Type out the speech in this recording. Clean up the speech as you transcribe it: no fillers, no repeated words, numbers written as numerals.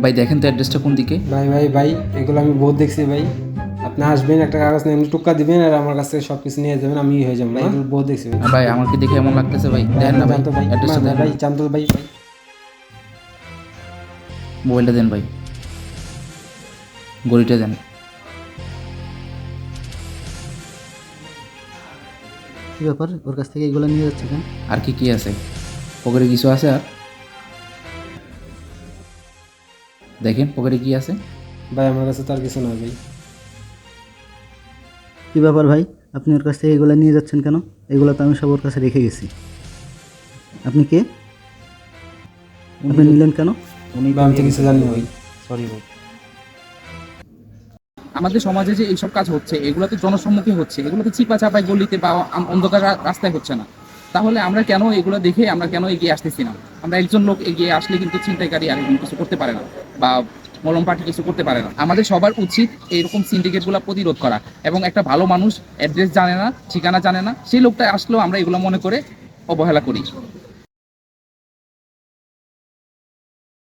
ভাই দেখেন তো অ্যাড্রেসটা কোন দিকে? ভাই ভাই ভাই এগুলো আমি বহুত দেখছি ভাই। আপনি আসবেন, একটা কাগজ নিয়ে টুক্কা দিবেন আর আমার কাছ থেকে সব কিছু নিয়ে যাবেন, আমি হয়ে যাবেন ভাই। এগুলো বহুত দেখছি ভাই। ভাই আমাকে দেখে এমন লাগতেছে ভাই, ভাই দেখেন আপনি না ভাই জানতো ভাই, অ্যাড্রেসটা দেন। ভাই জানতো ভাই ভাই। মোবাইলটা দেন ভাই, গড়িটা দেন। কী ব্যাপার, ওর কাছ থেকে এগুলো নিয়ে যাচ্ছে কেন? আর কি কি আছে পকেটে? কিছু আছে আর? দেখেন পকেটে কি আছে। ভাই আমার কাছে তো আর কিছু না ভাই। কী ব্যাপার ভাই, আপনি ওর কাছ থেকে এগুলো নিয়ে যাচ্ছেন কেন? এগুলো তো আমি সব ওর কাছে রেখে গেছি। আপনি কে? আপনি নিলেন কেন? ভাই আমি তো কিছু জানি না ভাই, সরি ভাই। আমাদের সমাজে যে এইসব কাজ হচ্ছে এগুলো তো জনসম্মুখে হচ্ছে, এগুলো তো চিপা চাপায় গলিতে বা অন্ধকার রাস্তায় হচ্ছে না। তাহলে আমরা কেন এগুলো দেখে আমরা কেন এগিয়ে আসতেছি না? আমরা একজন লোক এগিয়ে আসলে কিন্তু ছিনতাইকারী আর কিছু করতে পারে না, বা মলম পার্টি কিছু করতে পারে না। আমাদের সবার উচিত এইরকম সিন্ডিকেটগুলো প্রতিরোধ করা, এবং একটা ভালো মানুষ অ্যাড্রেস জানে না, ঠিকানা জানে না, সেই লোকটা আসলেও আমরা এগুলো মনে করে অবহেলা করি।